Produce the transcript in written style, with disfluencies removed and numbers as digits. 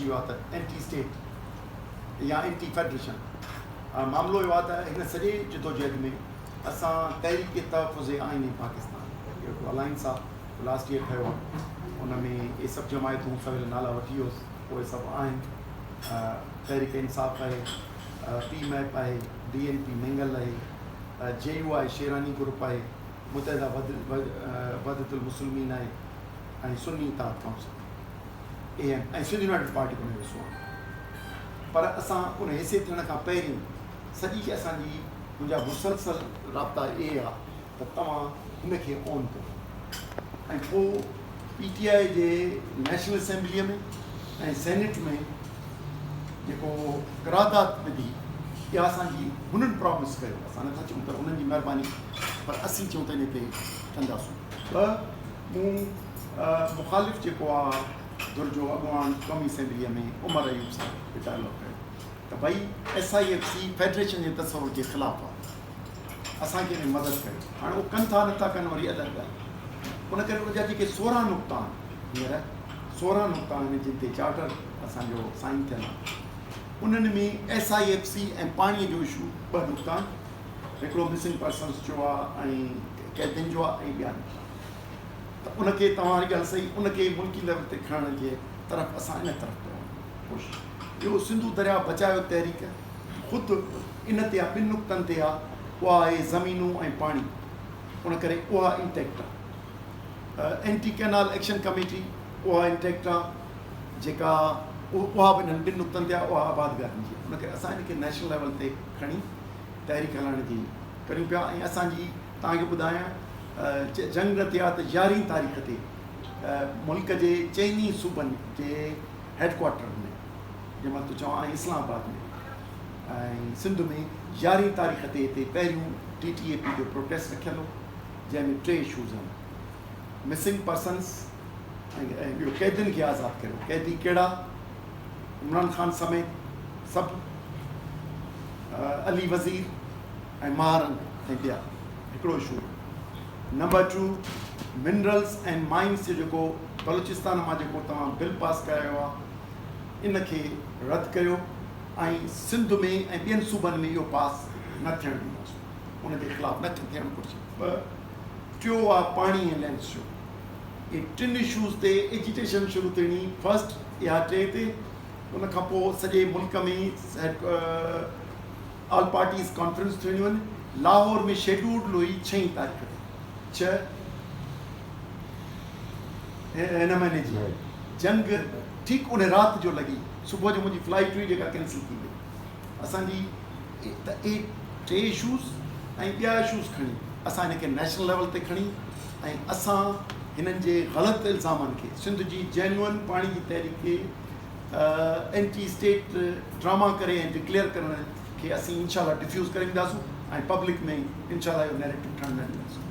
अची वियो आहे त एंटी स्टेट या एंटी फेडरेशन मामिलो इहो आहे त हिन सॼे जिदोजहद में असां तहरीक तहफ़ुज़ आइन पाकिस्तान जेको अलायंस आहे लास्ट ईयर ठहियो आहे उन में इहे सभु जमायतूं सवेल नाला वठी वियोसि उहे सभु आहिनि तहरीक इंसाफ़ आहे PMAP आहे DNP मेंगल आहे JU आहे शेरानी ग्रुप आहे मुतहदा वहदतुल मुस्लिमीन आहे ऐं सुन्नी इत्तेहाद काउंसिल AM ऐं सिंध यूनाइटेड पार्टी कोन ॾिसो आहे पर असां उन हिसे थियण खां पहिरीं सॼी असांजी मुंहिंजा मुसलसल राब्ता इहे आहे त तव्हां हिनखे ऑन कयो ऐं पोइ PTI जे नेशनल असेंबलीअ में ऐं सेनेट में जेको क़रारदाद विधी इहा असांजी हुननि प्रॉमिस कयो असां नथा चऊं त हुननि जी महिरबानी पर असीं चऊं त इन ते कंदासीं ॿ मूं मुख़ालिफ़ जेको आहे दुर्जो अॻवान क़ौमी असेंबलीअ में उमर अयूब साहिब डायलॉग कयो त भई SIFC फेडरेशन जे तसवुर जे ख़िलाफ़ु आहे असांखे हिन मदद कयो हाणे उहो कनि था नथा कनि वरी अलॻि ॻाल्हि उन करे उनजा जेके 16 नुक़्ता आहिनि हींअर 16 नुक़्ता आहिनि जिन ते चार्टर असांजो साइन थियल आहे उन्हनि में SIFC ऐं पाणीअ जो इशू 2 नुक़्ता आहिनि हिकिड़ो मिसिंग पर्सन्स जो आहे ऐं कैदियुनि जो आहे ऐं ॿिया त उनखे तव्हां वारी ॻाल्हि सही उनखे मुल्की लेवल ते खणण जे तरफ़ असां इन तरफ़ कयूं कोशिशि ॿियो सिंधु दरिया बचायो तहरीक ख़ुदि इन ते आहे 2 नुक़्तनि ते आहे उहा आहे ज़मीनूं ऐं पाणी उन करे उहा इंटेक्ट आहे एंटी कैनाल एक्शन कमेटी उहा इंटेक्ट आहे जेका उहा बि हिननि 2 नुक़्तनि ते आहे उहा आबादगारनि जी उन करे असां हिनखे नेशनल लेवल ते खणी तहरीक हलाइण जी करियूं पिया ऐं असांजी तव्हांखे ॿुधायां जंग न थिया त 11 तारीख़ ते मुल्क जे 4 सूबनि जे हेडक्वार्टर में जंहिं मां तूं चवां ऐं इस्लामाबाद में ऐं सिंध में 11 तारीख़ ते हिते पहिरियों TTAP जो प्रोटेस्ट रखियलु हो जंहिंमें 3 इशूज़ आहिनि मिसिंग पर्सन्स ऐं ॿियो कैदियुनि खे आज़ादु करियो कैदी कहिड़ा इमरान ख़ान समेत सभु अली वज़ीर ऐं महारंग ऐं ॿिया हिकिड़ो issue number 2 minerals and mines जो जेको बलूचिस्तान मां जेको तव्हां बिल पास करायो आहे इनखे रद्द कयो ऐं सिंध में ऐं ॿियनि सूबनि में इहो पास न थियणु ॾींदासीं उनजे ख़िलाफ़ु न थियणु घुरिजे टियों आहे पाणी ऐं लैंड्स जो इहे 3 इशूज़ ते एजिटेशन शुरू थियणी फस्ट या 3 ते उन खां पोइ सॼे मुल्क में ऑल पार्टीज़ कॉन्फ्रेंस थियणियूं आहिनि लाहौर में शेड्यूल्ड हुई 6 तारीख़ ते 6 हिन महीने जी जंग ठीकु उन राति जो लॻी सुबुह जो मुंहिंजी फ्लाइट हुई जेका कैंसिल थी वई असांजी त इहे 3 इशूज़ ऐं ॿिया इशूज़ खणी असां हिनखे नेशनल लेवल ते खणी ऐं असां हिननि जे ग़लति इल्ज़ामनि खे सिंध जी जेन्युअन पाणी जी तहरीक खे एंटी स्टेट ड्रामा करे ऐं डिक्लेयर करण खे असीं इंशाल्लाह डिफ्यूज़ करे ॾींदासीं ऐं पब्लिक में इंशाल्लाह इहो नैरेटिव ठहण न ॾींदासीं